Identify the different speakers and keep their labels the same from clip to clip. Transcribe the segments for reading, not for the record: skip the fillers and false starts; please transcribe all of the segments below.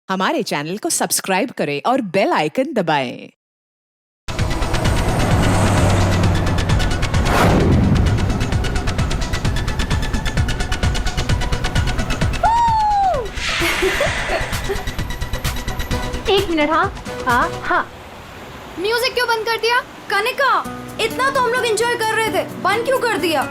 Speaker 1: हमारे चैनल को सब्सक्राइब करें और बेल आइकन दबाएं।
Speaker 2: एक मिनट। हाँ हाँ हाँ,
Speaker 3: म्यूजिक क्यों बंद कर दिया?
Speaker 2: कनिका, इतना तो हम लोग एंजॉय कर रहे थे, बंद क्यों कर दिया?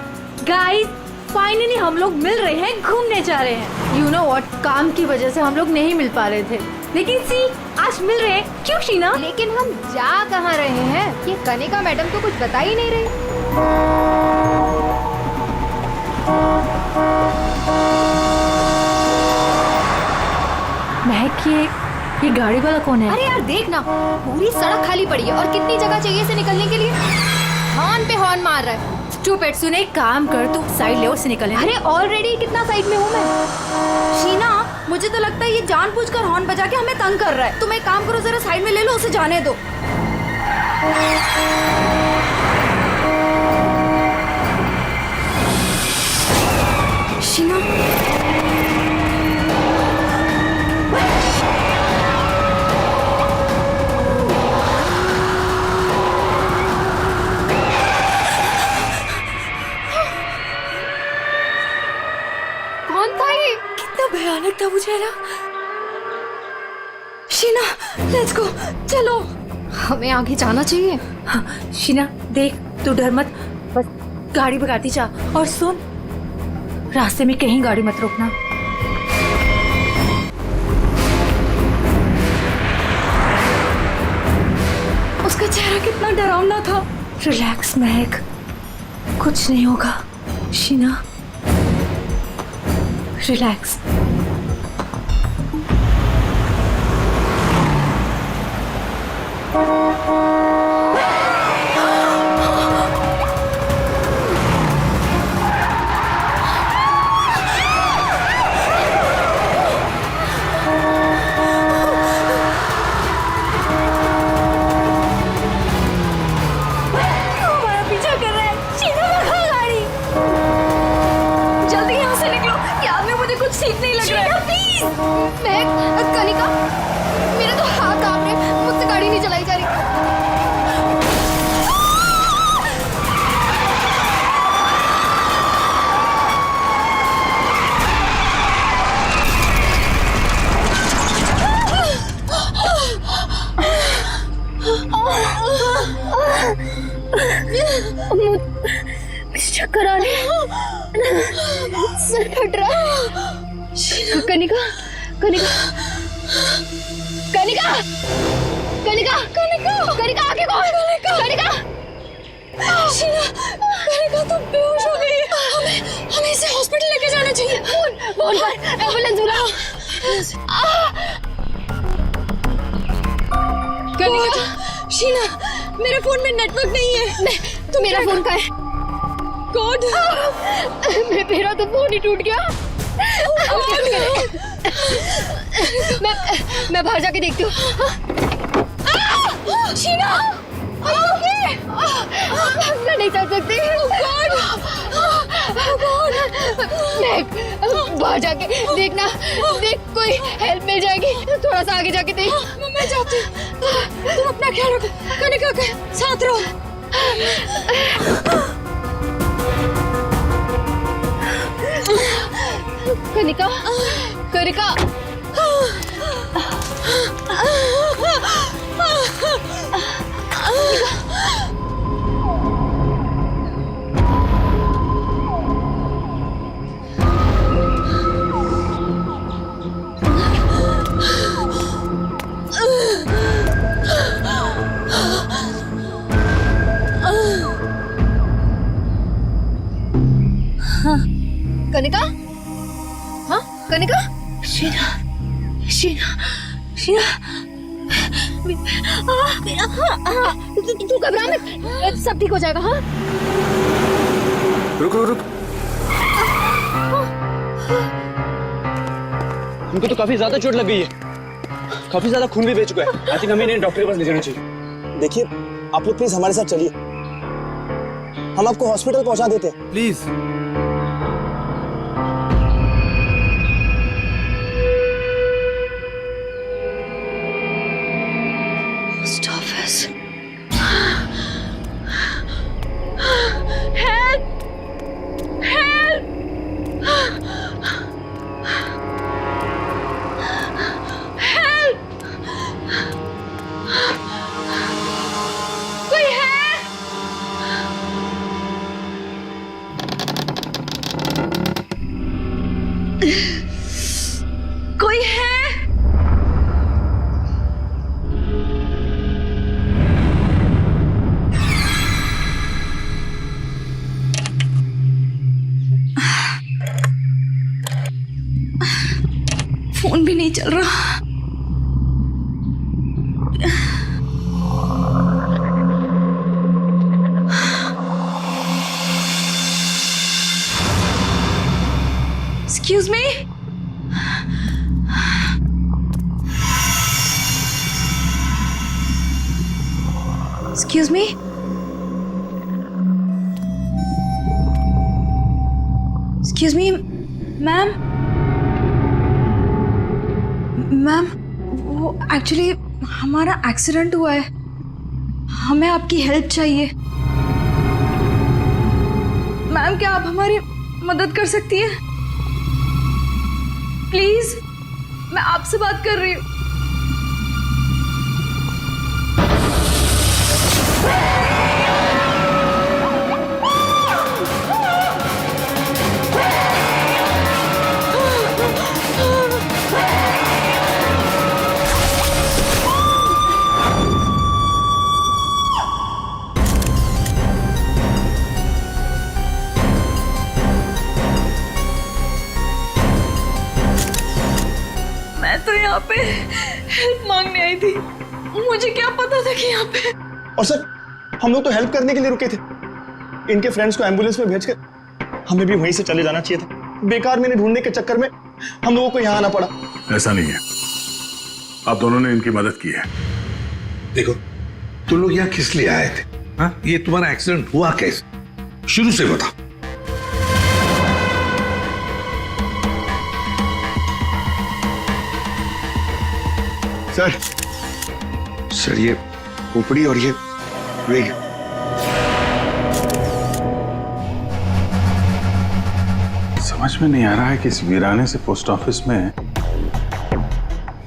Speaker 2: गाइस, फाइनली हम लोग मिल रहे हैं, घूमने जा रहे हैं। यू नो व्हाट, काम की वजह से हम लोग नहीं मिल पा रहे थे, लेकिन सी आज मिल रहे हैं। क्यों शीना?
Speaker 3: लेकिन हम जा कहाँ रहे हैं? ये कनिका मैडम तो कुछ बता ही नहीं रही।
Speaker 2: महक, ये गाड़ी वाला कौन है?
Speaker 3: अरे यार देख ना, पूरी सड़क खाली पड़ी है और कितनी जगह चाहिए इसे निकलने के लिए। हॉर्न पे हॉर्न मार रहा है।
Speaker 2: स्टूपिड, सुने, एक काम कर, तू साइड ले और से निकल।
Speaker 3: अरे ऑलरेडी कितना साइड में हूँ मैं।
Speaker 2: शीना, मुझे तो लगता है ये जानबूझकर हॉर्न बजा के हमें तंग कर रहा है। तुम एक काम करो, जरा साइड में ले लो, उसे जाने दो। शीना,
Speaker 3: कौन था ये?
Speaker 2: कितना भयानक था मुझे ना। शीना, लेट्स गो, चलो।
Speaker 3: हमें आगे जाना चाहिए।
Speaker 2: हाँ, शीना देख, तू डर मत, बस गाड़ी भगाती जा। और सुन, रास्ते में कहीं गाड़ी मत रोकना। उसका चेहरा कितना डरावना था। रिलैक्स महक, कुछ नहीं होगा। शीना, रिलैक्स। हमारा पीछा कर रहा है। शीना, भगा गाड़ी, जल्दी यहाँ से निकलो। याद में मुझे कुछ ठीक नहीं लग रहा है। प्लीज।
Speaker 3: महक, कनिका, मेरे तो हाथ कांप रहे हैं, मुझसे गाड़ी नहीं चलाई जा रही। मुझे चक्कर आ रहे हैं, सर फट रहा है। कनिका, कनिका, कनिका, कनिका, कनिका, कनिका, आगे कौन? कनिका,
Speaker 2: कनिका तो बेहोश हो गई है। हमें इसे हॉस्पिटल लेके जाना चाहिए।
Speaker 3: फोन पर एम्बुलेंस बुलाओ।
Speaker 2: कनिका, शीना, मेरे फोन में नेटवर्क नहीं है।
Speaker 3: तो मेरा फोन का है?
Speaker 2: कौन?
Speaker 3: मेरा तो फोन ही टूट गया। मैं बाहर जाके देखती हूँ।
Speaker 2: शीना,
Speaker 3: मैं नहीं चल सकती। बाहर जाके देखना, देख कोई हेल्प मिल जाएगी। थोड़ा सा आगे जाके देख।
Speaker 2: मैं जाती हूँ, तुम अपना ख्याल रखो। कनिका के साथ रहो।
Speaker 3: कनिका, कनिका, कनिका, हाँ कनिका,
Speaker 2: शीना, शीना, शीना,
Speaker 3: मेरा तू घबरा मत, सब ठीक हो जाएगा। हाँ
Speaker 4: रुक रुक रुक, उनको तो काफी ज्यादा चोट लग गई है, काफी ज्यादा खून भी बह चुका है। आई थिंक हमें इन्हें डॉक्टर के पास ले जाना चाहिए।
Speaker 5: देखिए, आप लोग प्लीज हमारे साथ चलिए, हम आपको हॉस्पिटल पहुंचा देते हैं।
Speaker 4: प्लीज।
Speaker 6: चल रहा। Excuse me? Excuse me? Excuse me, ma'am. Ma'am, वो एक्चुअली हमारा एक्सीडेंट हुआ है, हमें आपकी हेल्प चाहिए। मैम, क्या आप हमारी मदद कर सकती हैं? प्लीज, मैं आपसे बात कर रही हूँ। मैं तो यहाँ पे हेल्प मांगने आई थी, मुझे क्या पता था कि यहाँ पे।
Speaker 5: और सर, हम लोग तो हेल्प करने के लिए रुके थे। इनके फ्रेंड्स को एम्बुलेंस में भेजकर हमें भी वहीं से चले जाना चाहिए था। बेकार में इन्हें ढूंढने के चक्कर में हम लोगों को यहाँ आना पड़ा।
Speaker 7: ऐसा नहीं है, आप दोनों ने इनकी मदद की है।
Speaker 8: देखो, तुम लोग यहाँ किस लिए आए थे? हाँ, ये तुम्हारा एक्सीडेंट हुआ कैसे? शुरू से बताओ।
Speaker 5: सर ये खोपड़ी और ये वेग।
Speaker 7: समझ में नहीं आ रहा है कि इस वीराने से पोस्ट ऑफिस में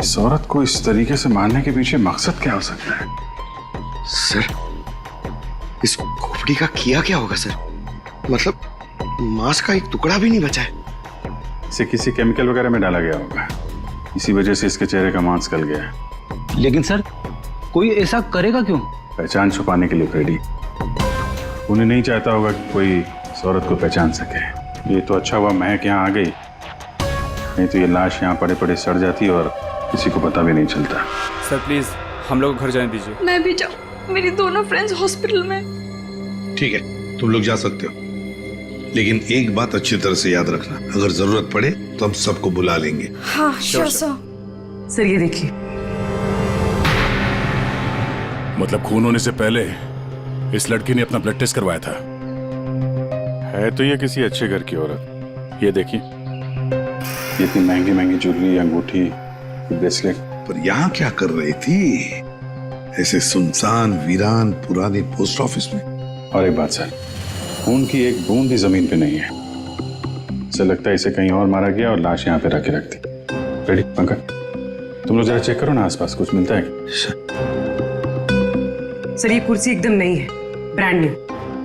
Speaker 7: इस औरत को इस तरीके से मारने के पीछे मकसद क्या हो सकता है?
Speaker 5: सर, इस खोपड़ी का किया क्या होगा सर? मतलब मांस का एक टुकड़ा भी नहीं बचा है।
Speaker 7: इसे किसी केमिकल वगैरह में डाला गया होगा, इसी वजह से इसके चेहरे का मांस गल गया है।
Speaker 4: लेकिन सर, कोई ऐसा करेगा क्यों?
Speaker 7: पहचान छुपाने के लिए फ्रेडी। उन्हें नहीं चाहता होगा कि कोई इस औरत को पहचान सके। ये तो अच्छा हुआ महक यहाँ आ गई, नहीं तो ये लाश यहाँ पड़े पड़े सड़ जाती और किसी को पता भी नहीं चलता।
Speaker 4: सर प्लीज, हम लोग घर जाने दीजिए।
Speaker 6: मैं भी जाऊँ, मेरी दोनों फ्रेंड्स हॉस्पिटल में।
Speaker 8: ठीक है, तुम लोग जा सकते हो, लेकिन एक बात अच्छी तरह से याद रखना, अगर जरूरत पड़े तो हम सबको बुला लेंगे।
Speaker 6: हाँ श्योर सर।
Speaker 9: सर ये देखिए,
Speaker 7: मतलब खून होने से पहले इस लड़की ने अपना ब्लड टेस्ट करवाया था। है तो ये किसी अच्छे घर की औरत। ये देखिए, ये इतनी महंगी महंगी ज्वेलरी, अंगूठी, ब्रेसलेट।
Speaker 8: पर यहाँ क्या कर रही थी ऐसे सुनसान वीरान पुराने पोस्ट ऑफिस में?
Speaker 7: और एक बात सर, खून की एक बूंद भी जमीन पे नहीं है। ऐसा लगता है इसे कहीं और मारा गया और लाश यहाँ पे रख के रख दी। रेडी पंकज, तुम लोग जरा चेक करो ना आसपास कुछ मिलता है।
Speaker 9: सर ये कुर्सी एकदम नई है, ब्रांड न्यू,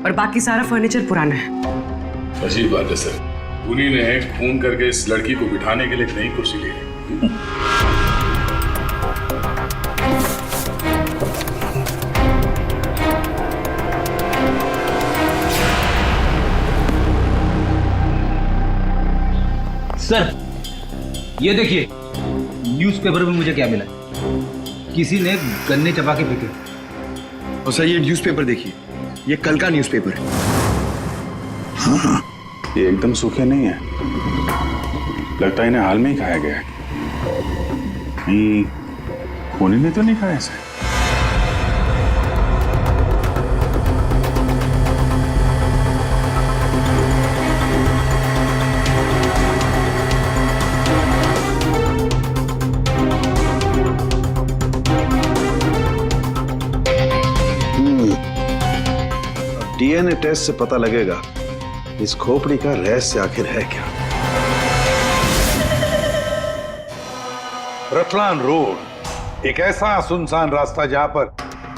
Speaker 9: और बाकी सारा फर्नीचर पुराना है।
Speaker 7: अजीब बात है सर, उन्हीं ने खून करके इस लड़की को बिठाने के लिए एक नई कुर्सी ली है।
Speaker 4: सर ये देखिए, न्यूज़पेपर में मुझे क्या मिला, किसी ने गन्ने चबा के फेंके।
Speaker 5: और सर ये न्यूज़पेपर देखिए, ये कल का न्यूज़पेपर है।
Speaker 7: हाँ, ये एकदम सूखे नहीं है, लगता है इन्हें हाल में ही खाया गया है। खूनी ने तो नहीं खाया इसे।
Speaker 8: डीएनए टेस्ट से पता लगेगा इस खोपड़ी का रहस्य आखिर है क्या। रतलान रोड एक ऐसा सुनसान रास्ता जहां पर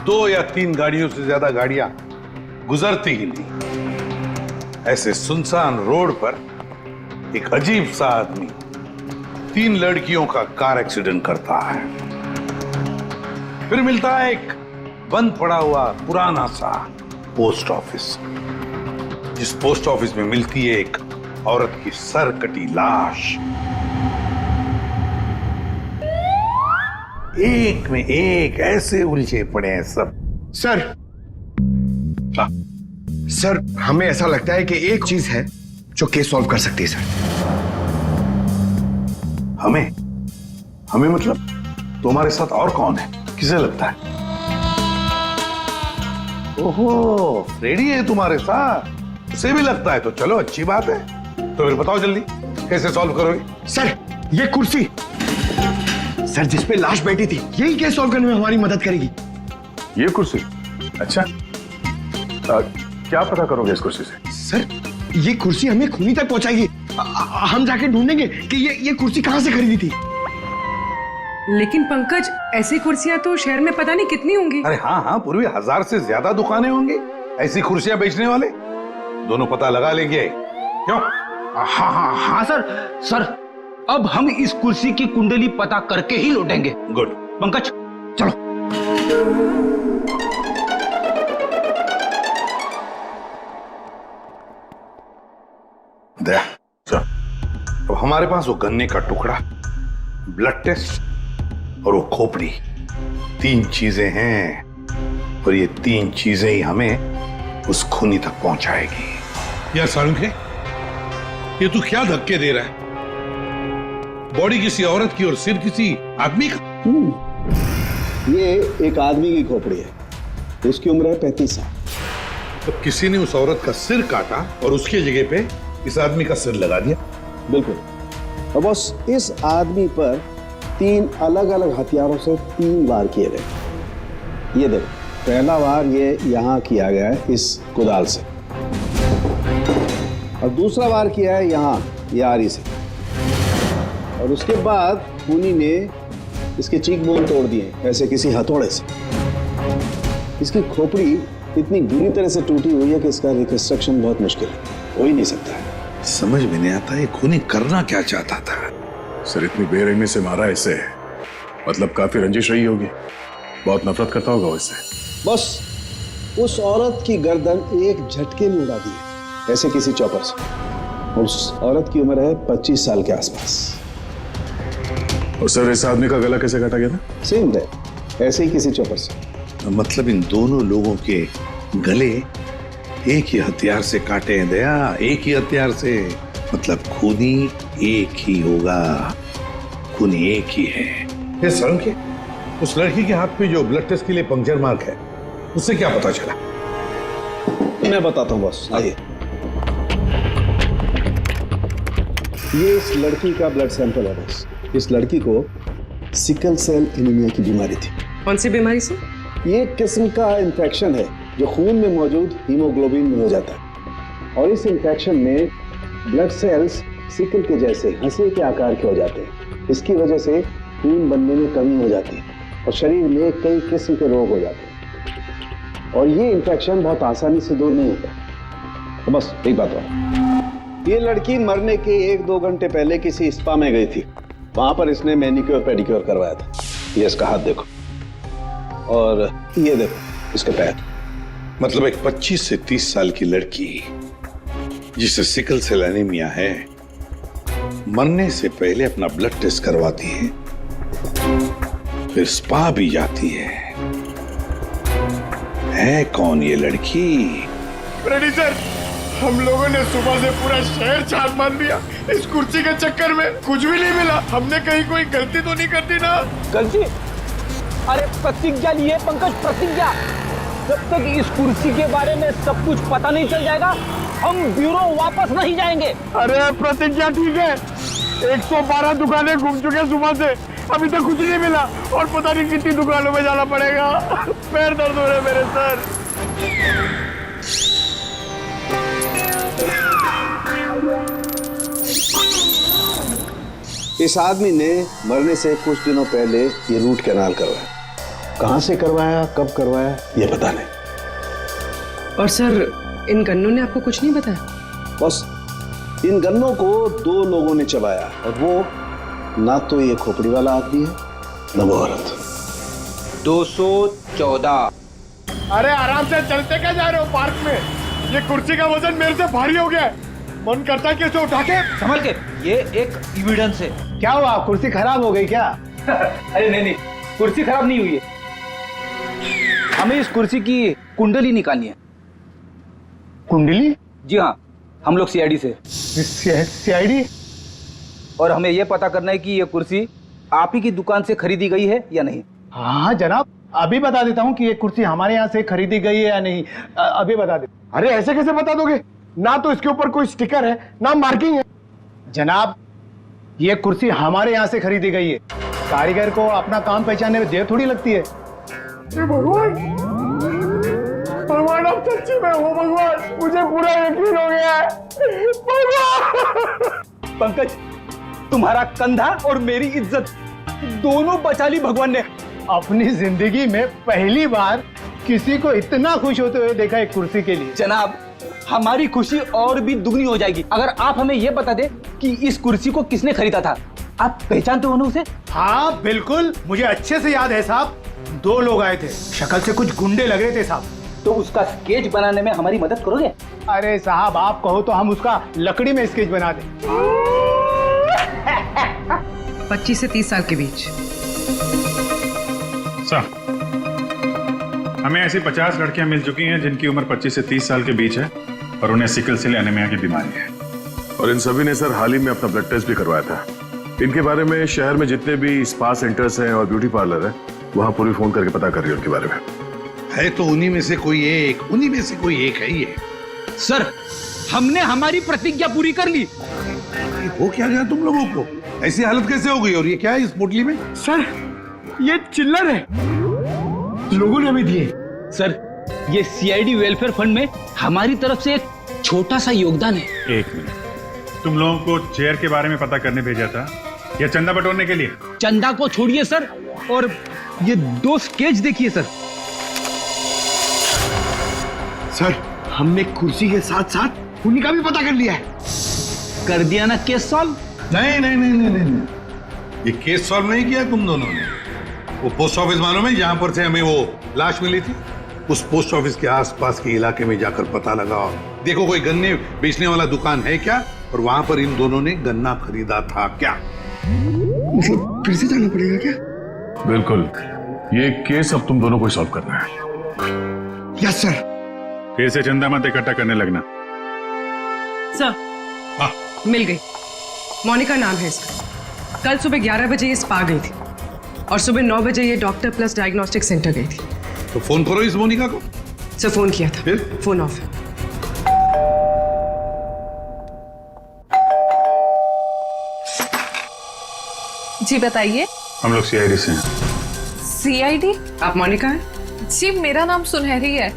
Speaker 8: 2 या 3 गाड़ियों से ज्यादा गाड़ियां गुजरती ही नहीं। ऐसे सुनसान रोड पर एक अजीब सा आदमी 3 लड़कियों का कार एक्सीडेंट करता है। फिर मिलता है एक बंद पड़ा हुआ पुराना सा पोस्ट ऑफिस, जिस पोस्ट ऑफिस में मिलती है एक औरत की सर कटी लाश। एक में एक ऐसे उलझे पड़े हैं सब।
Speaker 10: सर, सर हमें ऐसा लगता है कि एक चीज है जो केस सॉल्व कर सकती है सर।
Speaker 8: हमें मतलब तुम्हारे साथ और कौन है, किसे लगता है? ओहो, फ्रेडी है तुम्हारे साथ, उसे भी लगता है तो चलो अच्छी बात है। तो फिर बताओ जल्दी कैसे सॉल्व करोगे?
Speaker 10: सर ये कुर्सी सर जिस पे लाश बैठी थी, यही केस सॉल्व करने में हमारी मदद करेगी।
Speaker 7: ये कुर्सी? अच्छा, क्या पता करोगे इस कुर्सी से?
Speaker 10: सर ये कुर्सी हमें खूनी तक पहुंचाएगी। हम जाके ढूंढेंगे कि ये कुर्सी कहां से खरीदी थी।
Speaker 9: लेकिन पंकज, ऐसी कुर्सियां तो शहर में पता नहीं कितनी होंगी।
Speaker 8: अरे हाँ, पूर्वी 1000 से ज्यादा दुकानें होंगी ऐसी कुर्सियां बेचने वाले। दोनों पता लगा लेंगे, क्यों?
Speaker 4: हाँ सर अब हम इस कुर्सी की कुंडली पता करके ही लौटेंगे।
Speaker 8: गुड।
Speaker 4: पंकज चलो।
Speaker 8: दया, चलो। अब हमारे पास वो गन्ने का टुकड़ा, ब्लड टेस्ट और वो खोपड़ी, 3 चीजें हैं और ये 3 चीजें ही हमें उस खूनी तक पहुंचाएगी।
Speaker 11: यार सारुंखे, ये तू क्या धक्के दे रहा है? बॉडी किसी औरत की और सिर किसी आदमी का।
Speaker 12: ये एक आदमी की खोपड़ी है, उसकी उम्र है 35 साल।
Speaker 11: तो किसी ने उस औरत का सिर काटा और उसकी जगह पे इस आदमी का सिर लगा दिया।
Speaker 12: बिल्कुल। और बस इस आदमी पर 3 अलग अलग हथियारों से 3 वार किए गए। ये देखो, पहला वार ये यहाँ किया गया है इस कुदाल से, और दूसरा वार किया है यहाँ ये आरी से, और उसके बाद खूनी ने इसके चीक बोन तोड़ दिए ऐसे किसी हथौड़े से। इसकी खोपड़ी इतनी बुरी तरह से टूटी हुई है कि इसका रिकंस्ट्रक्शन बहुत मुश्किल है, हो ही नहीं सकता है।
Speaker 8: समझ में नहीं आता ये खूनी करना क्या चाहता था।
Speaker 7: सर इतनी बेरहमी से मारा इसे, मतलब काफी रंजिश रही होगी, बहुत नफरत करता होगा वो इससे।
Speaker 12: बस उस औरत की गर्दन एक झटके में उड़ा दी ऐसे किसी चॉपर से। उस औरत की उम्र है 25 साल के आसपास।
Speaker 7: और सर इस आदमी का गला कैसे काटा गया था?
Speaker 12: सेम डे, ऐसे ही किसी चॉपर से।
Speaker 8: मतलब इन दोनों लोगों के गले एक ही हथियार से काटे हैं दया, एक ही हथियार से। मतलब खूनी एक ही होगा, खूनी एक ही है।
Speaker 11: ये सारुंखे, उस लड़की के हाथ पे जो ब्लड टेस्ट के लिए पंक्चर मार्क है, उससे क्या पता चला?
Speaker 12: मैं बताता हूँ बॉस, आइए। ये इस लड़की का ब्लड सैंपल है बॉस। इस लड़की को सिकल सेल एनीमिया की बीमारी थी।
Speaker 9: कौन सी बीमारी से?
Speaker 12: ये एक किस्म का इन्फेक्शन है जो खून में मौजूद हीमोग्लोबिन में हो जाता है, और इस इन्फेक्शन में ब्लड सेल्स सिकल के जैसे हंसी के आकार के हो जाते हैं। इसकी वजह से खून बनने में कमी हो जाती है और शरीर में कई किस्म के रोग हो जाते हैं, और ये इन्फेक्शन बहुत आसानी से दूर नहीं होता। तो बस एक बात और, ये लड़की मरने के 1-2 घंटे पहले किसी स्पा में गई थी। वहां पर इसने मैनिक्योर पेडिक्योर करवाया था। ये इसका हाथ देखो, और ये देखो इसके पैर।
Speaker 8: मतलब एक 25 से 30 साल की लड़की जिसे सिकल सेल एनीमिया है, मरने से पहले अपना ब्लड टेस्ट करवाती है, फिर स्पा भी जाती है कौन ये लड़की?
Speaker 10: रेडी सर, हम लोगों ने सुबह से पूरा शहर छान मान दिया। इस कुर्सी के चक्कर में कुछ भी नहीं मिला। हमने कहीं कोई गलती तो नहीं कर दी ना?
Speaker 4: गलती? अरे प्रतिज्ञा लिए पंकज, प्रतिज्ञा। जब तक इस कुर्सी के बारे में सब कुछ पता नहीं चल जाएगा, हम ब्यूरो वापस नहीं जाएंगे।
Speaker 10: अरे प्रतिज्ञा ठीक है, 112 दुकानें घूम चुके हैं सुबह से, अभी तक कुछ नहीं मिला, और पता नहीं कितनी दुकानों में जाना पड़ेगा। पैर दर्द हो रहे मेरे सर।
Speaker 12: इस आदमी ने मरने से कुछ दिनों पहले ये रूट कैनाल करवाया। कहां से करवाया, कब करवाया, ये पता नहीं।
Speaker 9: और सर इन गन्नों ने आपको कुछ नहीं बताया?
Speaker 12: बस इन गन्नों को 2 लोगों ने चबाया, और वो ना तो ये खोपड़ी वाला आदमी है, ना वो औरत।
Speaker 4: 214।
Speaker 10: अरे आराम से चलते क्या जा रहे हो पार्क में? ये कुर्सी का वजन मेरे से भारी हो गया है, मन करता है कि इसे उठा के
Speaker 4: संभल के, ये एक एविडेंस है।
Speaker 10: क्या हुआ, कुर्सी खराब हो गई क्या?
Speaker 4: अरे नहीं, कुर्सी खराब नहीं हुई है, हमें इस कुर्सी की कुंडली निकालनी है।
Speaker 5: कुंडली?
Speaker 4: जी हाँ, हम लोग सीआईडी से।
Speaker 5: सीआईडी?
Speaker 4: और हमें यह पता करना है कि ये कुर्सी आप ही की दुकान से खरीदी गई है या नहीं।
Speaker 10: हाँ जनाब, अभी बता देता हूँ कि ये कुर्सी हमारे यहाँ से खरीदी गई है या नहीं। अभी बता दे। अरे ऐसे कैसे बता दोगे? ना तो इसके ऊपर कोई स्टिकर है, ना मार्किंग है। जनाब, ये कुर्सी हमारे यहाँ से खरीदी गई है। कारीगर को अपना काम पहचानने में देर थोड़ी लगती है। भगवान, भगवान आप सच्ची में हो भगवान, मुझे पूरा यकीन हो गया है। भगवान!
Speaker 4: पंकज, तुम्हारा कंधा और मेरी इज्जत दोनों बचा ली भगवान ने।
Speaker 10: अपनी जिंदगी में पहली बार किसी को इतना खुश होते हुए देखा एक कुर्सी के लिए।
Speaker 4: जनाब, हमारी खुशी और भी दुगनी हो जाएगी अगर आप हमें यह बता दे कि इस कुर्सी को किसने खरीदा था। आप पहचानते हो ना उसे?
Speaker 10: हाँ बिल्कुल, मुझे अच्छे से याद है साहब। 2 लोग आए थे, शक्ल से कुछ गुंडे लग रहे थे साहब।
Speaker 4: तो उसका स्केच बनाने में हमारी मदद करोगे?
Speaker 10: अरे साहब, आप कहो तो हम उसका लकड़ी में स्केच बना दें।
Speaker 9: 25 से 30 साल के बीच।
Speaker 7: सर, हमें ऐसी 50 लड़कियां मिल चुकी हैं जिनकी उम्र 25 से 30 साल के बीच है और उन्हें सिकल सेल एनीमिया की बीमारी है।
Speaker 13: और इन सभी ने सर हाल ही में अपना ब्लड टेस्ट भी करवाया था। इनके बारे में शहर में जितने भी स्पा सेंटर्स हैं और ब्यूटी पार्लर है, वहां पूरी फोन करके पता कर रही है उनके बारे में।
Speaker 8: है तो उन्हीं में से कोई एक, उन्हीं में से कोई एक है ये।
Speaker 4: सर, हमने हमारी प्रतिज्ञा पूरी कर ली।
Speaker 8: हो क्या गया तुम लोगों को? ऐसी हालत कैसे हो गई? और ये क्या है इस पोटली में?
Speaker 10: सर, ये चिल्लर है, लोगों ने हमें दिए।
Speaker 4: सर, ये सीआईडी वेलफेयर फंड में हमारी तरफ से एक छोटा सा योगदान है।
Speaker 7: 1 मिनट, तुम लोगों को चेयर के बारे में पता करने भेजा था या चंदा बटोरने के लिए?
Speaker 4: चंदा को छोड़िए सर, और ये 2 स्केच देखिए सर।
Speaker 10: सर, हमने कुर्सी के साथ साथ उन्हीं का भी पता कर लिया है।
Speaker 4: कर दिया ना केस सॉल्व?
Speaker 8: नहीं नहीं नहीं नहीं नहीं, ये केस सॉल्व नहीं किया तुम दोनों ने। वो पोस्ट ऑफिस मालूम है जहां पर से हमें वो लाश मिली थी? उस पोस्ट ऑफिस के आसपास के इलाके में जाकर पता लगाओ, देखो कोई गन्ने बेचने वाला दुकान है क्या, और वहां पर इन दोनों ने गन्ना खरीदा था क्या?
Speaker 5: मतलब फिर से जाना पड़ेगा क्या?
Speaker 13: बिल्कुल, ये केस अब तुम दोनों को सॉल्व करना है।
Speaker 5: Yes sir.
Speaker 7: फिर से चंदा मत इकट्ठा करने लगना।
Speaker 9: सर, मिल गई। मोनिका नाम है इसका। कल सुबह 11 बजे ये स्पा गई थी और सुबह 9 बजे ये डॉक्टर प्लस डायग्नोस्टिक सेंटर गई थी।
Speaker 8: तो फोन करो इस मोनिका को।
Speaker 9: सर, फोन किया था,
Speaker 8: फिर?
Speaker 9: फोन ऑफ है।
Speaker 1: जी बताइए।
Speaker 7: हम लोग सीआईडी से हैं।
Speaker 1: सीआईडी?
Speaker 9: आप मोनिका हैं?
Speaker 1: जी, मेरा नाम सुनहरी है,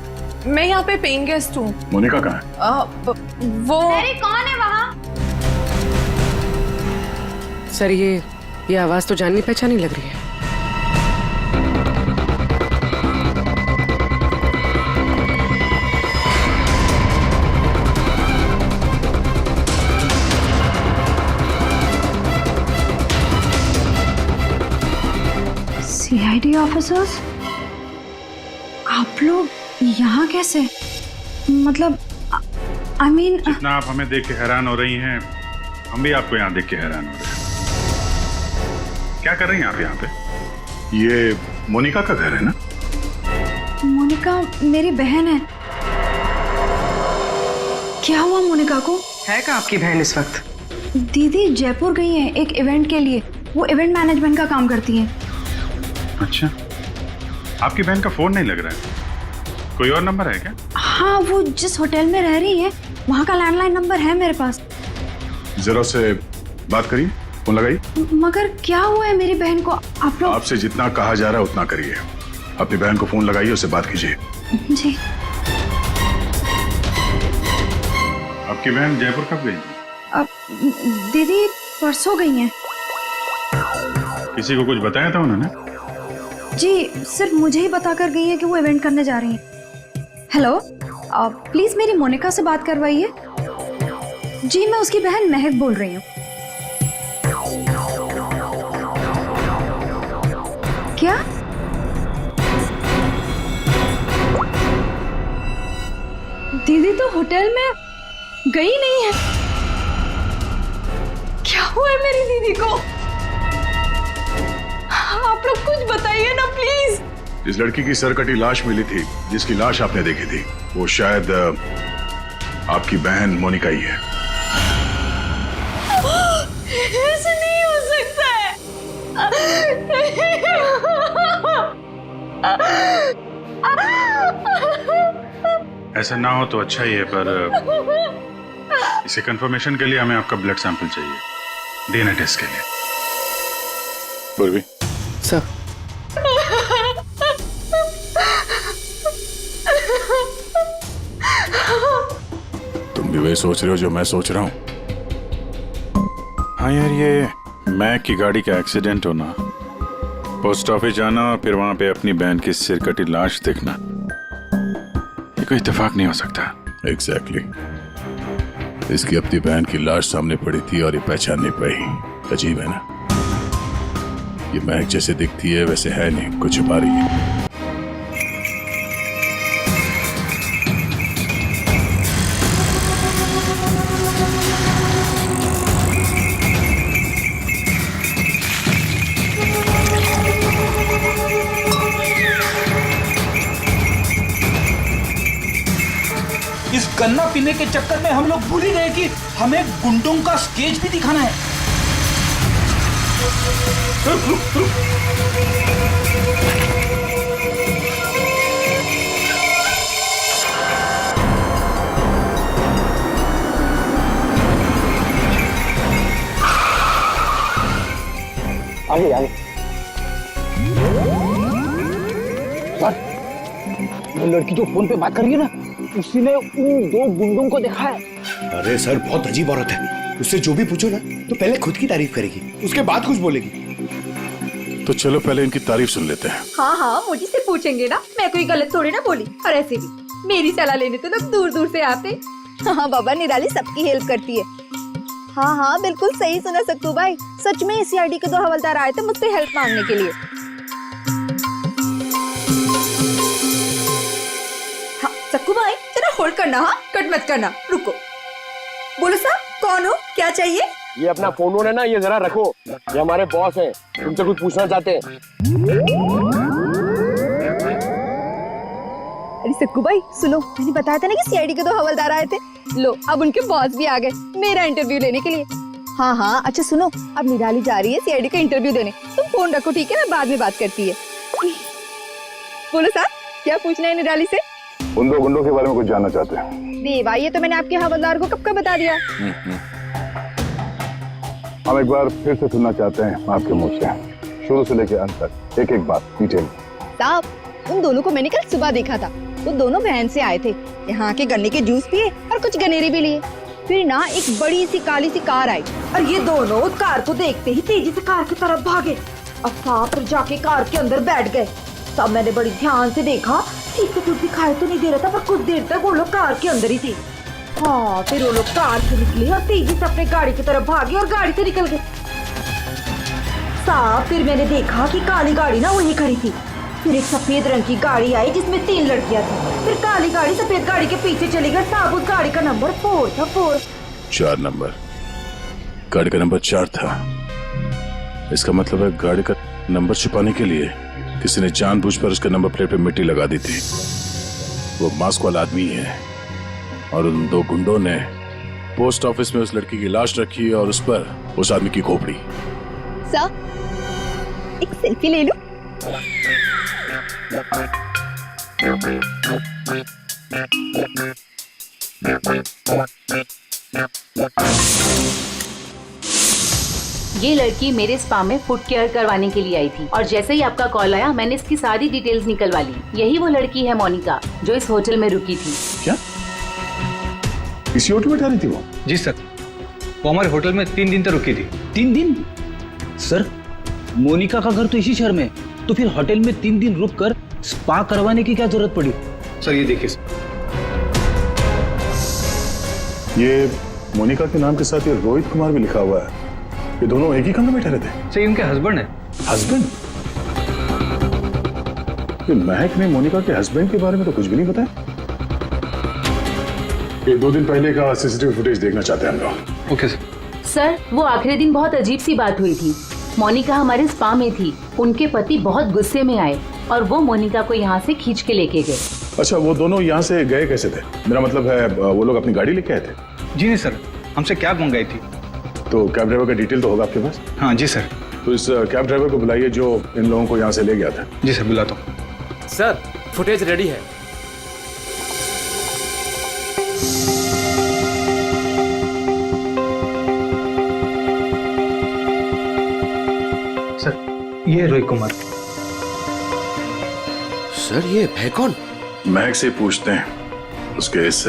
Speaker 1: मैं यहाँ पे पेइंग गेस्ट हूँ।
Speaker 7: मोनिका कहाँ है?
Speaker 1: वो
Speaker 2: अरे कौन है वहाँ?
Speaker 9: सर, ये आवाज तो जाननी पहचानी लग रही है।
Speaker 6: सीआईडी ऑफिसर्स, आप लोग यहाँ कैसे? मतलब आई मीन,
Speaker 7: जितना आप हमें देख के हैरान हो रही हैं, हम भी आपको यहाँ देख के हैरान हो रहे हैं। क्या कर रही हैं आप यहाँ पे? ये मोनिका का घर है ना?
Speaker 6: मोनिका मेरी बहन है। क्या हुआ मोनिका को?
Speaker 9: है क्या आपकी बहन इस वक्त?
Speaker 6: दीदी जयपुर गई है एक इवेंट के लिए, वो इवेंट मैनेजमेंट का काम करती है।
Speaker 7: अच्छा, आपकी बहन का फोन नहीं लग रहा है, कोई और नंबर है क्या?
Speaker 6: हाँ, वो जिस होटल में रह रही है वहाँ का लैंडलाइन नंबर है मेरे पास।
Speaker 7: जरा से बात करिए, फोन लगाइए।
Speaker 6: मगर क्या हुआ है मेरी बहन को? आप लोग
Speaker 7: आपसे जितना कहा जा रहा है उतना करिए। अपनी बहन को फोन लगाइए, उससे बात कीजिए।
Speaker 6: जी।
Speaker 7: आपकी बहन जयपुर कब गई?
Speaker 6: अब दीदी परसों गई हैं।
Speaker 7: किसी को कुछ बताया था उन्होंने?
Speaker 6: जी, सिर्फ मुझे ही बता कर गई है कि वो इवेंट करने जा रही हैं। हेलो, प्लीज मेरी मोनिका से बात करवाइए। जी, मैं उसकी बहन महक बोल रही हूँ। क्या? दीदी तो होटल में गई नहीं है। क्या हुआ है मेरी दीदी को? आप लोग कुछ बताइए
Speaker 13: इस लड़की की सरकटी लाश मिली थी, जिसकी लाश आपने देखी थी, वो शायद आपकी बहन मोनिका ही है।
Speaker 2: ऐसे नहीं हो सकता है।
Speaker 7: ऐसा ना हो तो अच्छा ही है, पर इसे कंफर्मेशन के लिए हमें आपका ब्लड सैंपल चाहिए डीएनए टेस्ट के लिए। पूर्वी
Speaker 4: सर,
Speaker 7: तुम भी वही सोच रहे हो जो मैं सोच रहा हूँ? हाँ यार, ये मैक की गाड़ी का एक्सीडेंट होना, पोस्ट ऑफिस जाना और फिर वहां पे अपनी बहन की सिरकटी लाश देखना, ये कोई इत्तेफाक नहीं हो सकता।
Speaker 13: एग्जैक्टली। इसकी अपनी बहन की लाश सामने पड़ी थी और ये पहचान नहीं पाई। अजीब है ना? ये महक जैसे दिखती है वैसे है नहीं, कुछ छुपा रही है।
Speaker 4: इस गन्ना पीने के चक्कर में हम लोग भूल ही गए कि हमें गुंडों का स्केच भी दिखाना है। आगे आगे। वो लड़की जो फोन पे बात कर रही है ना, उसी ने उन दो गुंडों को देखा है।
Speaker 5: अरे सर, बहुत अजीब औरत है। उससे जो भी पूछो ना तो पहले खुद की तारीफ करेगी, उसके बाद कुछ बोलेगी।
Speaker 13: तो चलो पहले इनकी तारीफ सुन लेते हैं।
Speaker 2: हाँ हाँ, मुझे से पूछेंगे ना, मैं कोई गलत थोड़ी ना बोली। और ऐसे भी मेरी सलाह लेने तो लोग दूर दूर से आते।
Speaker 6: हाँ बाबा, निराली सबकी हेल्प करती है। हाँ हाँ, बिल्कुल सही सुना सक्कू भाई। सच में सीआईडी के 2 हवलदार आए थे मुझसे हेल्प मांगने के लिए। हाँ सक्कू भाई, जरा होल्ड करना, हाँ कट मत करना, रुको। बोलो साहब, कौन हो, क्या चाहिए?
Speaker 10: ये अपना फोन है ना, ये जरा रखो। ये हमारे बॉस हैं, तुमसे कुछ पूछना चाहते हैं।
Speaker 6: अरे सक्कू भाई सुनो, मैंने बताया था ना कि सीआईडी के 2 हवलदार आए थे। लो, अब उनके बॉस भी आ गए मेरा इंटरव्यू लेने के लिए। हाँ हाँ, अच्छा सुनो, अब निराली जा रही है सीआईडी का इंटरव्यू देने। तुम फोन रखो, ठीक है? मैं बाद में बात करती है। बोलो साहब, क्या पूछना है निराली से?
Speaker 13: उन 2 गुंडों के बारे में कुछ जानना चाहते हैं।
Speaker 6: देवा, ये तो मैंने आपके हवलदार को कब का बता दिया।
Speaker 13: हम एक बार फिर से सुनना चाहते हैं आपके मुंह से, शुरू से लेकर अंत तक, एक एक बात डिटेल।
Speaker 6: साहब, उन दोनों को मैंने कल सुबह देखा था। वो दोनों बहन से आए थे, यहाँ के गन्ने के जूस पिए और कुछ गनेरे भी लिए। फिर ना एक बड़ी सी काली सी कार आई और ये दोनों कार को देखते ही तेजी से कार की तरफ भागे और साथ फिर जाके कार के अंदर बैठ गए। तब मैंने बड़ी ध्यान से देखा, ठीक से कुछ दिखाई तो नहीं दे रहा था, पर कुछ देर तक वो लोग कार के अंदर ही थे। हाँ, फिर वो लोग कार से निकले और तेजी से अपने गाड़ी की तरफ भागे और गाड़ी से निकल गए। साहब, फिर मैंने देखा कि काली गाड़ी ना वहीं खड़ी थी। फिर एक सफेद रंग की गाड़ी आई जिसमें 3 लड़कियां थी। फिर काली गाड़ी सफेद गाड़ी के पीछे चली गई। साहब, उस गाड़ी का नंबर 4 था।
Speaker 13: 4 नंबर, गाड़ी का नंबर 4 था। इसका मतलब है गाड़ी का नंबर छुपाने के लिए किसी ने जानबूझकर उसके नंबर प्लेट पे मिट्टी लगा दी थी। वो मास्क वाला आदमी है और उन 2 गुंडों ने पोस्ट ऑफिस में उस लड़की की लाश रखी और उस पर उस आदमी की खोपड़ी।
Speaker 6: सर, एक सेल्फी ले लो।
Speaker 14: ये लड़की मेरे स्पा में फुट केयर करवाने के लिए आई थी और जैसे ही आपका कॉल आया मैंने इसकी सारी डिटेल्स निकलवा ली। यही वो लड़की है मोनिका जो इस होटल में रुकी थी।
Speaker 13: क्या इसी होटल में ठहरी थी वो?
Speaker 4: जी सर, वो हमारे होटल में 3 दिन तक रुकी थी। 3 दिन? सर, मोनिका का घर तो इसी शहर में, तो फिर होटल में 3 दिन रुककर स्पा करवाने की क्या जरूरत पड़ी? सर ये देखिए,
Speaker 13: ये मोनिका के नाम के साथ ये रोहित कुमार भी लिखा हुआ है। ये दोनों एक ही कमरे में ठहरे थे?
Speaker 4: सर इनके हस्बैंड है।
Speaker 13: हस्बैंड? ये महक ने मोनिका के हस्बैंड के बारे में तो कुछ भी नहीं बताया। ये 2 दिन पहले का सीसीटीवी फुटेज देखना चाहते हैं हम लोग।
Speaker 4: Okay sir.
Speaker 14: सर, वो आखिरी दिन बहुत अजीब सी बात हुई थी। मोनिका हमारे स्पा में थी, उनके पति बहुत गुस्से में आए और वो मोनिका को यहाँ से खींच के लेके गए।
Speaker 13: अच्छा, वो दोनों यहाँ से गए कैसे थे? मेरा मतलब है वो लोग अपनी गाड़ी लेके आए थे?
Speaker 4: जी नहीं सर, हमसे कैब मंगाई थी।
Speaker 13: तो कैब ड्राइवर का डिटेल तो होगा आपके पास?
Speaker 4: हाँ जी सर।
Speaker 13: तो इस कैब ड्राइवर को बुलाइए जो इन लोगों को यहाँ से ले गया था।
Speaker 4: जी सर, बुलाता हूँ।
Speaker 10: सर, फुटेज रेडी है।
Speaker 4: सर, ये रोहित कुमार।
Speaker 10: सर, ये है कौन?
Speaker 13: महक से पूछते हैं उसके इस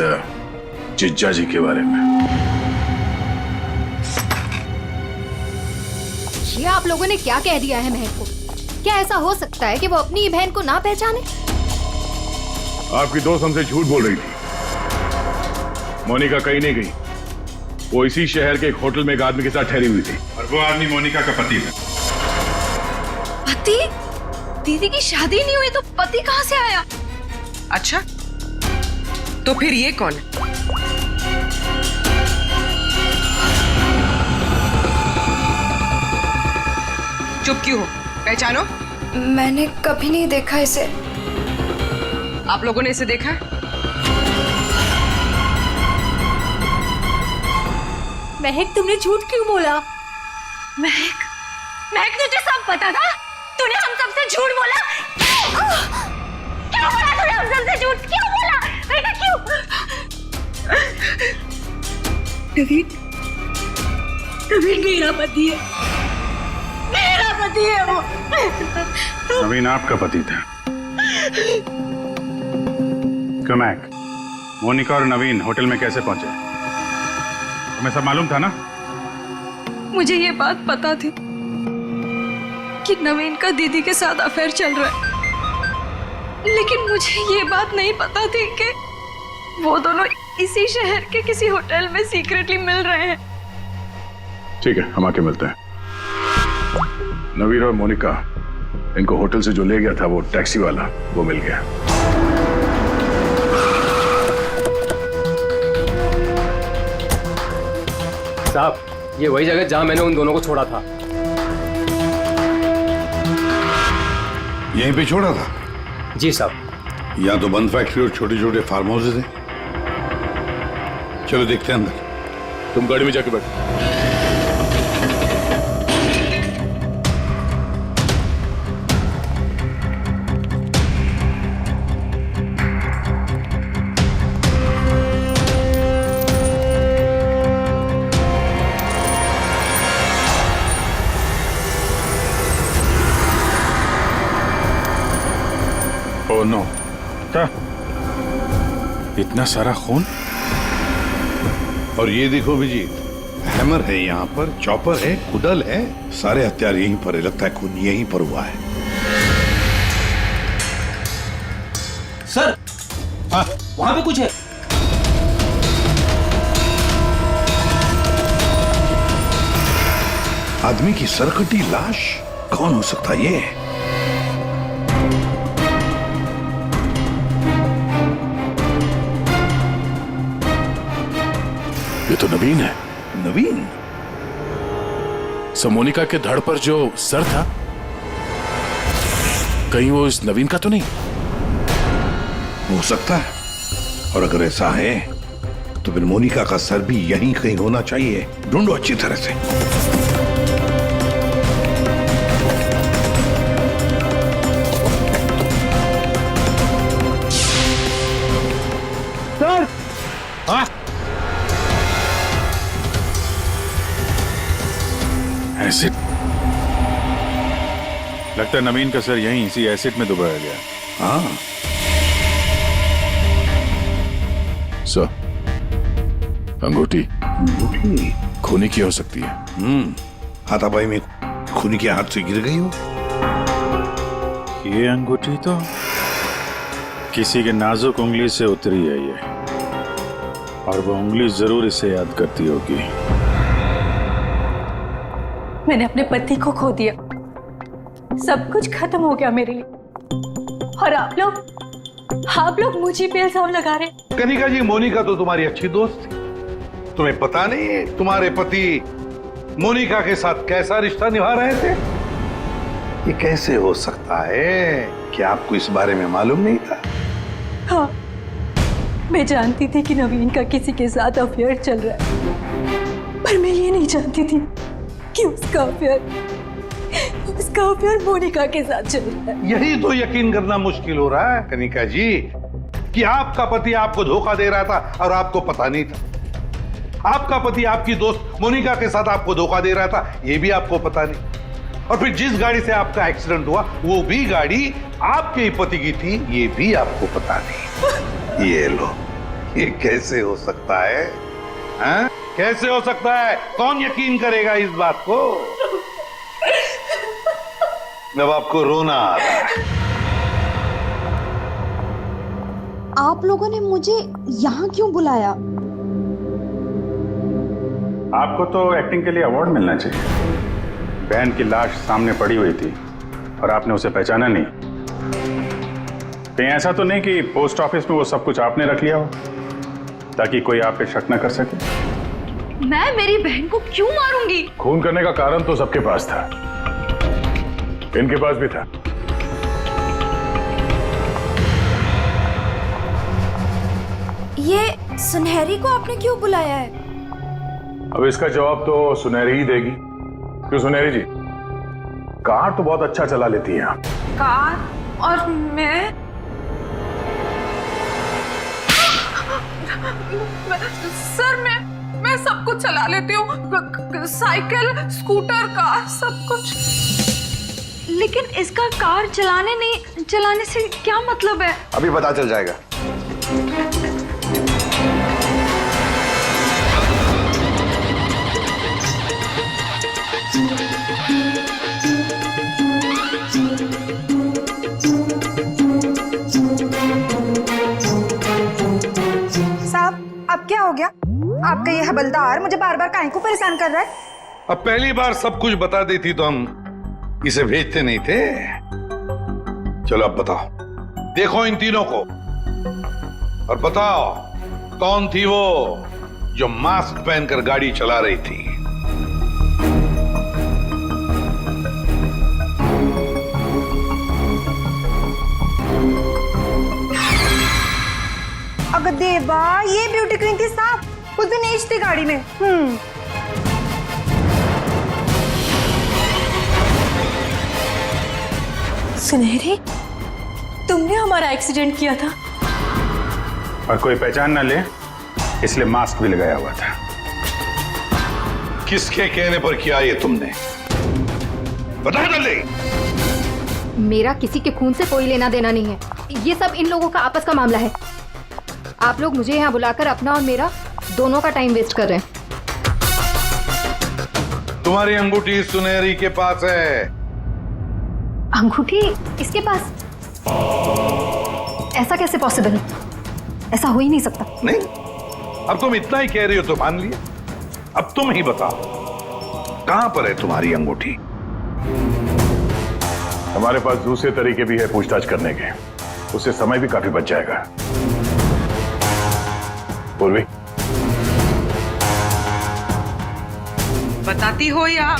Speaker 13: जिज्जा जी के बारे में।
Speaker 3: ये आप लोगों ने क्या कह दिया है महक को? क्या ऐसा हो सकता है कि वो अपनी ही बहन को ना पहचाने?
Speaker 13: आपकी दोस्त हमसे झूठ बोल रही थी। मोनिका कहीं नहीं गई, वो इसी शहर के एक होटल में एक आदमी के साथ ठहरी हुई थी और वो आदमी मोनिका का पति है।
Speaker 6: पति? दीदी की शादी नहीं हुई तो पति कहाँ से आया?
Speaker 9: अच्छा, तो फिर ये कौन है? चुप क्यों हो? पहचानो।
Speaker 6: मैंने कभी नहीं देखा इसे।
Speaker 9: आप लोगों ने इसे देखा?
Speaker 2: महक, तुमने झूठ क्यों बोला?
Speaker 6: महक, महक तुझे सब पता था? तूने हम सबसे झूठ बोला? क्यों बोला तूने हम सबसे झूठ? क्यों बोला? बेटा क्यों? नवीन, नवीन मेरा पति है, मेरा पति है वो।
Speaker 13: नवीन आपका पति था? कमैक, मोनिका और नवीन होटल में कैसे पहुंचे? तुम्हें सब मालूम था ना?
Speaker 6: मुझे ये बात पता थी कि नवीन का दीदी के साथ अफेयर चल रहा है, लेकिन मुझे ये बात नहीं पता थी कि वो दोनों इसी शहर के किसी होटल में सीक्रेटली मिल रहे हैं।
Speaker 13: ठीक है, हम आके मिलते हैं। नवीन और मोनिका, इनको होटल से जो ले गया था वो टैक्सी वाला, वो मिल गया।
Speaker 10: साहब, ये वही जगह जहां मैंने उन दोनों को छोड़ा था।
Speaker 11: यहीं पे छोड़ा था?
Speaker 10: जी साहब।
Speaker 11: यहाँ तो बंद फैक्ट्री और छोटे छोटे फार्म हाउसेज हैं। चलो देखते हैं अंदर।
Speaker 13: तुम गाड़ी में जाके बैठो। ओह नो, क्या इतना सारा खून?
Speaker 11: और ये देखो अभिजीत, हैमर है यहाँ पर, चॉपर है, कुडल है, सारे हथियार यहीं पर है। लगता है खून यहीं पर हुआ है।
Speaker 4: सर, हाँ, वहां पे कुछ है।
Speaker 11: आदमी की सरकटी लाश? कौन हो सकता है ये?
Speaker 13: ये तो नवीन है।
Speaker 11: नवीन?
Speaker 13: मोनिका के धड़ पर जो सर था, कहीं वो इस नवीन का तो नहीं?
Speaker 11: हो सकता है, और अगर ऐसा है तो फिर मोनिका का सर भी यहीं कहीं होना चाहिए। ढूंढो अच्छी तरह से।
Speaker 10: सर, हाँ,
Speaker 13: एसिड। लगता है नवीन का सर यहीं इसी एसिड में डुबाया गया।
Speaker 11: हाँ।
Speaker 13: सर, अंगूठी खूनी की हो सकती है।
Speaker 11: हाथापाई में खूनी के हाथ से गिर गई हो।
Speaker 13: ये अंगूठी तो किसी के नाजुक उंगली से उतरी है ये, और वो उंगली जरूर इसे याद करती होगी।
Speaker 2: मैंने अपने पति को खो दिया, सब कुछ खत्म हो गया मेरे लिए, और आप लोग मुझे पे इल्जाम लगा रहे।
Speaker 8: कनिका जी, मोनिका तो तुम्हारी अच्छी दोस्त थी। तुम्हें पता नहीं है तुम्हारे पति मोनिका के साथ कैसा रिश्ता निभा रहे थे? ये कैसे हो सकता है? क्या आपको इस बारे में मालूम नहीं था?
Speaker 2: हाँ, मैं जानती थी कि नवीन का किसी के साथ अफेयर चल रहा है, पर मैं ये नहीं जानती थी कि उसका अफेयर मोनिका के साथ चल रहा है।
Speaker 8: यही तो यकीन करना मुश्किल हो रहा है कनिका जी, कि आपका पति आपको धोखा दे रहा था और आपको पता नहीं था। आपका पति आपकी दोस्त मोनिका के साथ आपको धोखा दे रहा था, ये भी आपको पता नहीं। और फिर जिस गाड़ी से आपका एक्सीडेंट हुआ वो भी गाड़ी आपके ही पति की थी, ये भी आपको पता नहीं। ये लो, ये कैसे हो सकता है? हाँ? कैसे हो सकता है? कौन यकीन करेगा इस बात को? जब आपको रोना आ रहा है।
Speaker 6: आप लोगों ने मुझे यहाँ क्यों बुलाया?
Speaker 7: आपको तो एक्टिंग के लिए अवार्ड मिलना चाहिए। बहन की लाश सामने पड़ी हुई थी और आपने उसे पहचाना नहीं। कहीं ऐसा तो नहीं कि पोस्ट ऑफिस में वो सब कुछ आपने रख लिया हो ताकि कोई आप पे शक न कर सके?
Speaker 2: मैं मेरी बहन को क्यों मारूंगी?
Speaker 7: खून करने का कारण तो सबके पास था, इनके पास भी था।
Speaker 2: ये सुनहरी को आपने क्यों बुलाया है?
Speaker 7: अब इसका जवाब तो सुनहरी ही देगी। क्यों सुनहरी जी, कार तो बहुत अच्छा चला लेती हैं आप।
Speaker 2: कार? और मैं सर मैं सब कुछ चला लेती हूँ, साइकिल, स्कूटर, कार, सब कुछ। लेकिन इसका कार चलाने से क्या मतलब है?
Speaker 5: अभी पता चल जाएगा।
Speaker 6: साहब, अब क्या हो गया? आपका ये हवलदार मुझे बार बार काहे को परेशान कर रहा है?
Speaker 8: अब पहली बार सब कुछ बता देती तो हम इसे भेजते नहीं थे। चलो अब बताओ, देखो इन तीनों को और बताओ कौन थी वो जो मास्क पहनकर गाड़ी चला रही थी?
Speaker 6: अगर देवा, ये ब्यूटी क्वीन थी साहब, उस दिन एज थी गाड़ी में।
Speaker 2: सुनहरी, तुमने हमारा एक्सीडेंट किया था
Speaker 7: और कोई पहचान ना ले इसलिए मास्क भी लगाया हुआ था।
Speaker 8: किसके कहने पर किया ये तुमने? बता जल्दी।
Speaker 3: मेरा किसी के खून से कोई लेना देना नहीं है, ये सब इन लोगों का आपस का मामला है। आप लोग मुझे यहाँ बुलाकर अपना और मेरा दोनों का टाइम वेस्ट कर रहे हैं।
Speaker 8: तुम्हारी अंगूठी सुनहरी के पास है।
Speaker 3: अंगूठी इसके पास? ऐसा कैसे पॉसिबल है? ऐसा हो ही नहीं सकता।
Speaker 8: नहीं, अब तुम इतना ही कह रही हो तो मान लिया। अब तुम ही बताओ, कहां पर है तुम्हारी अंगूठी?
Speaker 7: हमारे पास दूसरे तरीके भी है पूछताछ करने के, उससे समय भी काफी बच जाएगा। पूर्वी,
Speaker 9: बताती हो या?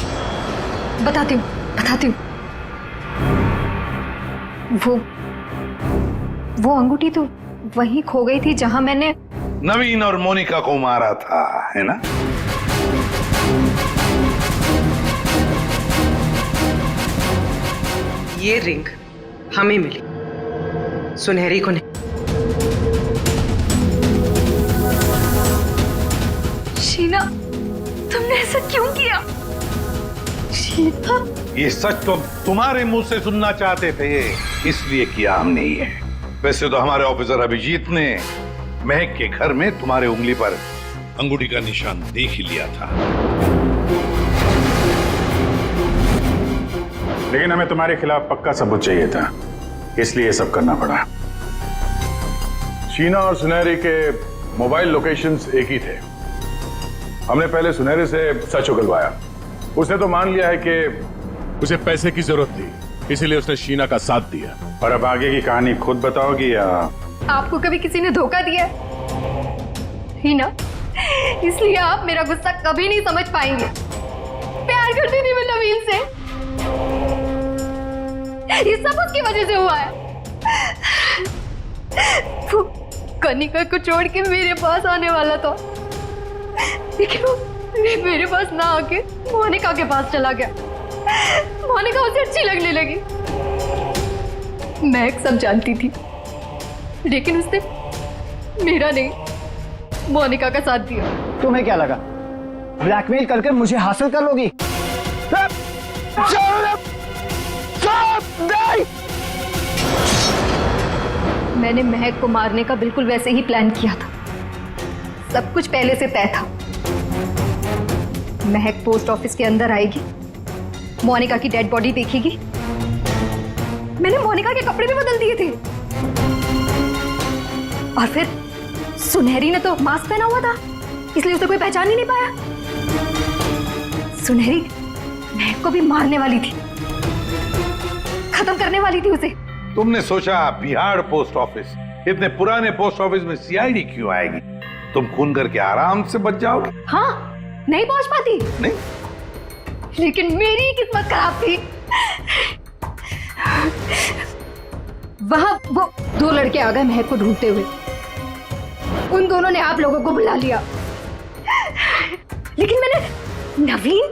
Speaker 3: बताती हूँ। वो अंगूठी तो वहीं खो गई थी जहां मैंने
Speaker 8: नवीन और मोनिका को मारा था, है ना?
Speaker 9: ये रिंग हमें मिली, सुनहरी को नहीं।
Speaker 2: शीना, तुमने ऐसा क्यों किया? शीना,
Speaker 8: ये सच तो तुम्हारे मुंह से सुनना चाहते थे, इसलिए किया हमने ये। वैसे तो हमारे ऑफिसर अभिजीत ने महक के घर में तुम्हारे उंगली पर अंगूठी का निशान देख ही लिया था।
Speaker 7: लेकिन हमें तुम्हारे खिलाफ पक्का सबूत चाहिए था, इसलिए ये सब करना पड़ा। शीना और सुनहरी के मोबाइल लोकेशंस एक ही थे। हमने पहले सुनहरी से सच उगलवाया। उसने तो मान लिया है कि उसे पैसे की जरूरत थी, इसीलिए उसने शीना का साथ दिया। और अब आगे की कहानी खुद बताओगी या?
Speaker 3: आपको कभी किसी ने धोखा दिया ही ना, इसलिए आप मेरा गुस्सा कभी नहीं समझ पाएंगे। प्यार करती थी मैं नवीन से। ये सब उसकी वजह से हुआ है। वो कनिका को छोड़ के मेरे पास आने वाला था, लेकिन वो मेरे पास ना आके मोनिका के पास चला गया। मोनिका उसे अच्छी लगने लगी। मैं सब जानती थी, लेकिन उसने मेरा नहीं, मोनिका का साथ दिया।
Speaker 10: तुम्हें क्या लगा ब्लैकमेल करके मुझे हासिल कर लोगी?
Speaker 3: मैंने महक को मारने का बिल्कुल वैसे ही प्लान किया था। सब कुछ पहले से तय था। महक पोस्ट ऑफिस के अंदर आएगी, मोनिका की डेड बॉडी देखेगी। मैंने मोनिका के कपड़े भी बदल दिए थे, और फिर सुनहरी ने तो मास्क पहना हुआ था, इसलिए उसे कोई पहचान ही नहीं पाया। सुनहरी महक को भी मारने वाली थी, खत्म करने वाली थी उसे।
Speaker 8: तुमने सोचा बिहार पोस्ट ऑफिस, इतने पुराने पोस्ट ऑफिस में सीआईडी क्यों आएगी? तुम खून करके आराम से बच जाओगे।
Speaker 3: हाँ, नहीं पहुंच पाती।
Speaker 8: नहीं,
Speaker 3: लेकिन मेरी किस्मत खराब थी। वहां वो दो लड़के आ गए महक को ढूंढते हुए। उन दोनों ने आप लोगों को बुला लिया, लेकिन मैंने नवीन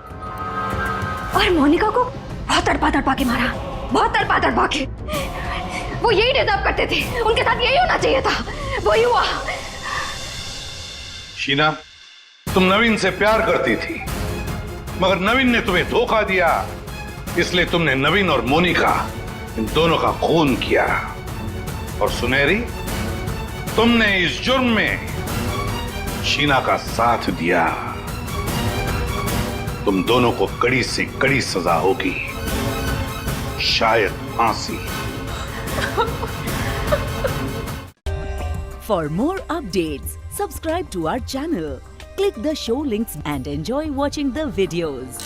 Speaker 3: और मोनिका को बहुत तड़पा के मारा, बहुत तड़पा के। वो यही डिजर्व करते थे, उनके साथ यही होना चाहिए था, वही हुआ।
Speaker 8: शीना, तुम नवीन से प्यार करती थी, मगर नवीन ने तुम्हें धोखा दिया, इसलिए तुमने नवीन और मोनिका इन दोनों का खून किया। और सुनहरी, तुमने इस जुर्म में शीना का साथ दिया। तुम दोनों को कड़ी से कड़ी सजा होगी, शायद फांसी।
Speaker 1: For more updates, subscribe to our channel, click the show links and enjoy watching the videos.